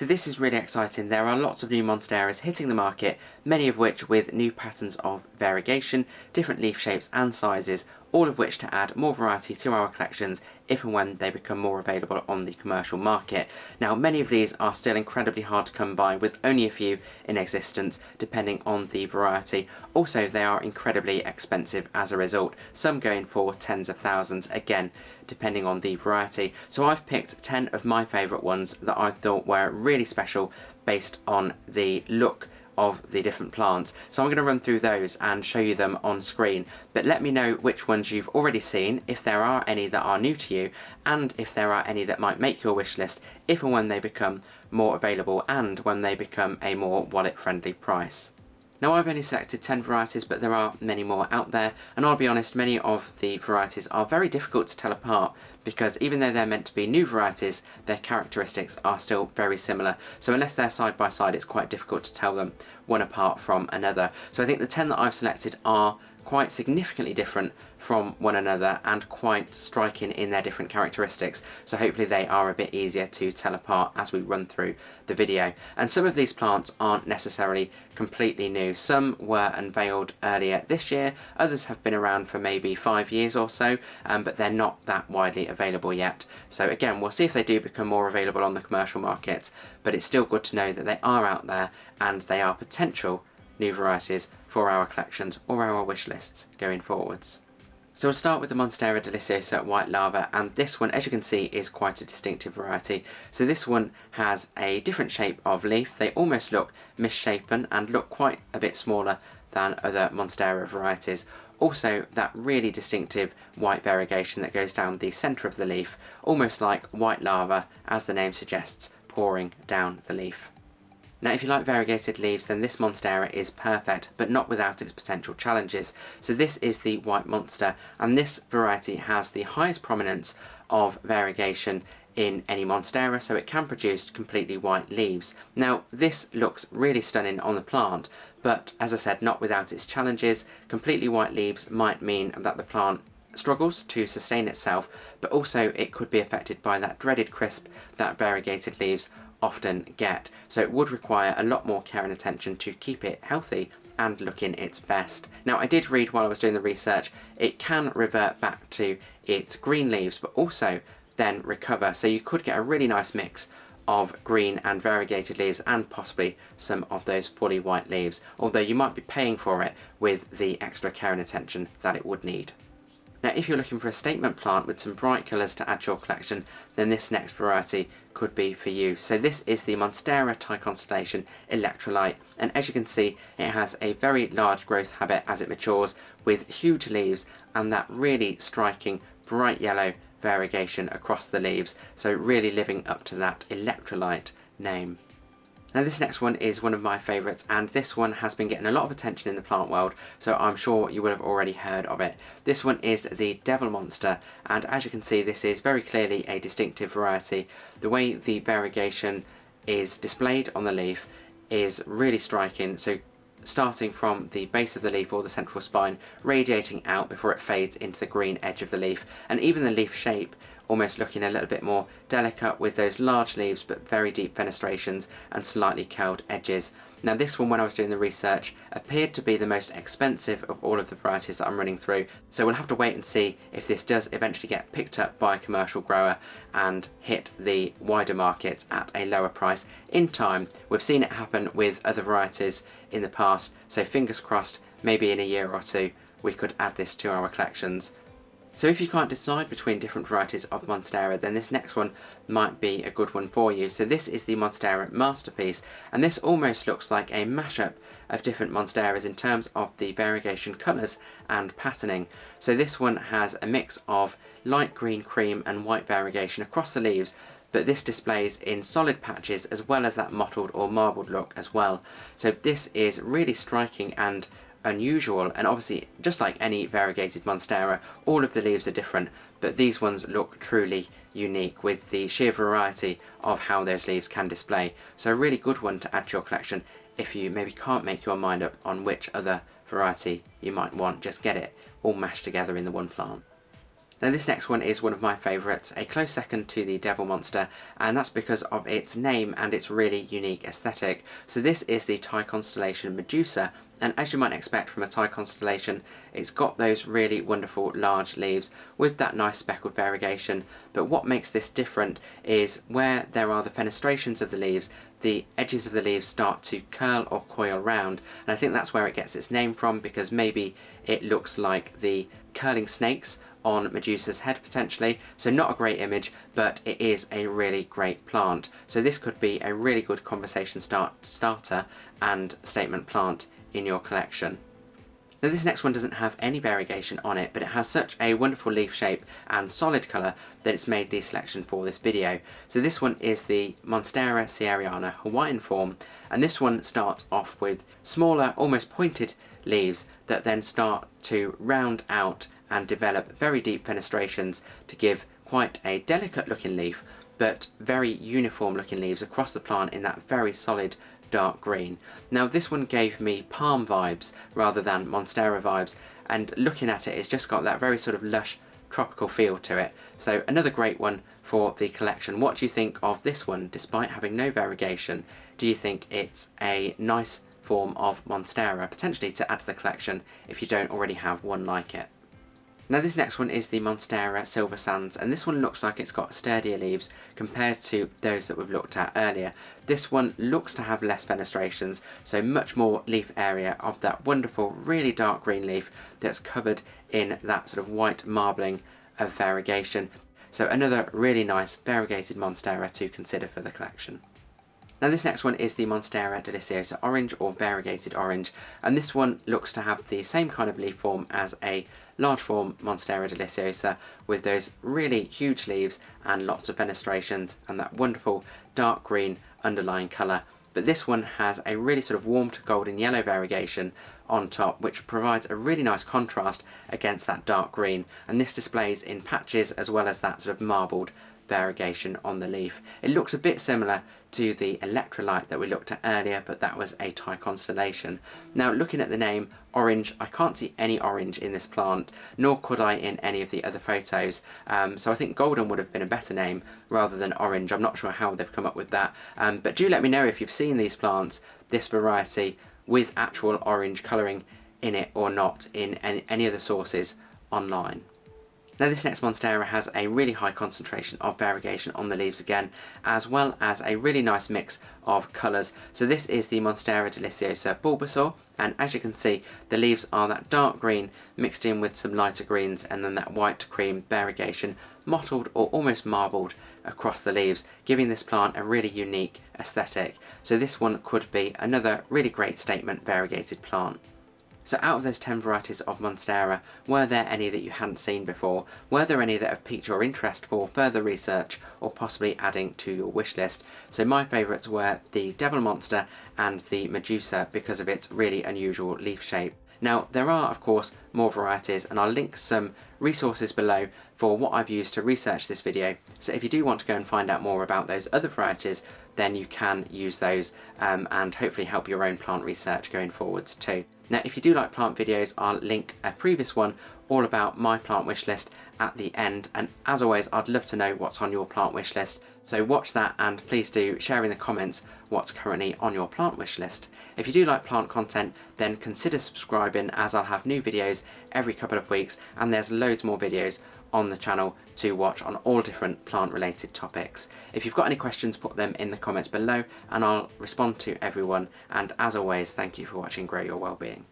So this is really exciting. There are lots of new Monsteras hitting the market, many of which with new patterns of variegation, different leaf shapes and sizes, all of which to add more variety to our collections if and when they become more available on the commercial market. Now, many of these are still incredibly hard to come by, with only a few in existence depending on the variety. Also, they are incredibly expensive as a result, some going for tens of thousands, again depending on the variety. So I've picked 10 of my favourite ones that I thought were really special based on the look of the different plants. So I'm going to run through those and show you them on screen, but let me know which ones you've already seen, if there are any that are new to you, and if there are any that might make your wish list if and when they become more available and when they become a more wallet friendly price. Now, I've only selected 10 varieties, but there are many more out there, and I'll be honest, many of the varieties are very difficult to tell apart because even though they're meant to be new varieties, their characteristics are still very similar. So unless they're side by side, it's quite difficult to tell them one apart from another. So I think the 10 that I've selected are quite significantly different from one another and quite striking in their different characteristics, so hopefully they are a bit easier to tell apart as we run through the video. And some of these plants aren't necessarily completely new. Some were unveiled earlier this year, others have been around for maybe 5 years or so, but they're not that widely available yet. So again, we'll see if they do become more available on the commercial markets, but it's still good to know that they are out there and they are potential new varieties for our collections or our wish lists going forwards. So we'll start with the Monstera Deliciosa White Lava, and this one, as you can see, is quite a distinctive variety. So this one has a different shape of leaf. They almost look misshapen and look quite a bit smaller than other Monstera varieties. Also, that really distinctive white variegation that goes down the centre of the leaf, almost like white lava, as the name suggests, pouring down the leaf. Now, if you like variegated leaves, then this Monstera is perfect, but not without its potential challenges. So this is the White Monster, and this variety has the highest prominence of variegation in any Monstera, so it can produce completely white leaves. Now, this looks really stunning on the plant, but as I said, not without its challenges. Completely white leaves might mean that the plant struggles to sustain itself, but also it could be affected by that dreaded crisp that variegated leaves often get. So it would require a lot more care and attention to keep it healthy and looking its best. Now, I did read while I was doing the research, it can revert back to its green leaves, but also then recover. So you could get a really nice mix of green and variegated leaves and possibly some of those fully white leaves, although you might be paying for it with the extra care and attention that it would need. Now, if you're looking for a statement plant with some bright colours to add to your collection, then this next variety could be for you. So this is the Monstera Constellation Electrolyte, and as you can see, it has a very large growth habit as it matures, with huge leaves and that really striking bright yellow variegation across the leaves, so really living up to that electrolyte name. Now, this next one is one of my favourites, and this one has been getting a lot of attention in the plant world, so I'm sure you will have already heard of it. This one is the Devil Monster, and as you can see, this is very clearly a distinctive variety. The way the variegation is displayed on the leaf is really striking, so starting from the base of the leaf or the central spine, radiating out before it fades into the green edge of the leaf, and even the leaf shape almost looking a little bit more delicate with those large leaves but very deep fenestrations and slightly curled edges. Now, this one, when I was doing the research, appeared to be the most expensive of all of the varieties that I'm running through, so we'll have to wait and see if this does eventually get picked up by a commercial grower and hit the wider markets at a lower price in time. We've seen it happen with other varieties in the past, so fingers crossed, maybe in a year or two we could add this to our collections. So if you can't decide between different varieties of Monstera, then this next one might be a good one for you. So this is the Monstera Masterpiece, and this almost looks like a mashup of different Monsteras in terms of the variegation colours and patterning. So this one has a mix of light green, cream and white variegation across the leaves, but this displays in solid patches as well as that mottled or marbled look as well. So this is really striking and unusual, and obviously, just like any variegated Monstera, all of the leaves are different, but these ones look truly unique with the sheer variety of how those leaves can display. So a really good one to add to your collection if you maybe can't make your mind up on which other variety you might want. Just get it all mashed together in the one plant. Now this next one is one of my favourites, a close second to the Devil Monster, and that's because of its name and its really unique aesthetic. So this is the Thai constellation Medusa, and as you might expect from a Thai constellation, it's got those really wonderful large leaves with that nice speckled variegation. But what makes this different is where there are the fenestrations of the leaves, the edges of the leaves start to curl or coil round, and I think that's where it gets its name from, because maybe it looks like the curling snakes on Medusa's head potentially. So not a great image, but it is a really great plant. So this could be a really good conversation starter and statement plant in your collection. Now this next one doesn't have any variegation on it, but it has such a wonderful leaf shape and solid colour that it's made the selection for this video. So this one is the Monstera Sierriana Hawaiian form, and this one starts off with smaller, almost pointed leaves that then start to round out and develop very deep fenestrations to give quite a delicate looking leaf, but very uniform looking leaves across the plant in that very solid dark green. Now this one gave me palm vibes rather than Monstera vibes, and looking at it, it's just got that very sort of lush tropical feel to it. So another great one for the collection. What do you think of this one despite having no variegation? Do you think it's a nice form of Monstera potentially to add to the collection if you don't already have one like it? Now this next one is the Monstera Silver Sands, and this one looks like it's got sturdier leaves compared to those that we've looked at earlier. This one looks to have less fenestrations, so much more leaf area of that wonderful really dark green leaf that's covered in that sort of white marbling of variegation. So another really nice variegated Monstera to consider for the collection. Now this next one is the Monstera Deliciosa Orange, or Variegated Orange, and this one looks to have the same kind of leaf form as a large form Monstera Deliciosa, with those really huge leaves and lots of fenestrations and that wonderful dark green underlying colour. But this one has a really sort of warm to golden yellow variegation on top, which provides a really nice contrast against that dark green, and this displays in patches as well as that sort of marbled variegation on the leaf. It looks a bit similar to the electrolyte that we looked at earlier, but that was a Thai constellation. Now looking at the name orange, I can't see any orange in this plant, nor could I in any of the other photos, so I think golden would have been a better name rather than orange. I'm not sure how they've come up with that, but do let me know if you've seen these plants, this variety, with actual orange colouring in it or not in any other sources online. Now this next Monstera has a really high concentration of variegation on the leaves again, as well as a really nice mix of colours. So this is the Monstera Deliciosa Bulbasaur, and as you can see, the leaves are that dark green mixed in with some lighter greens, and then that white to cream variegation mottled or almost marbled across the leaves, giving this plant a really unique aesthetic. So this one could be another really great statement variegated plant. So out of those 10 varieties of Monstera, were there any that you hadn't seen before? Were there any that have piqued your interest for further research or possibly adding to your wish list? So my favourites were the Devil Monster and the Medusa because of its really unusual leaf shape. Now there are of course more varieties, and I'll link some resources below for what I've used to research this video. So if you do want to go and find out more about those other varieties, then you can use those and hopefully help your own plant research going forwards too. Now if you do like plant videos, I'll link a previous one all about my plant wish list at the end, and as always I'd love to know what's on your plant wish list, so watch that and please do share in the comments what's currently on your plant wish list. If you do like plant content, then consider subscribing, as I'll have new videos every couple of weeks, and there's loads more videos on the channel to watch on all different plant related topics. If you've got any questions, put them in the comments below and I'll respond to everyone, and as always, thank you for watching Grow Your Wellbeing.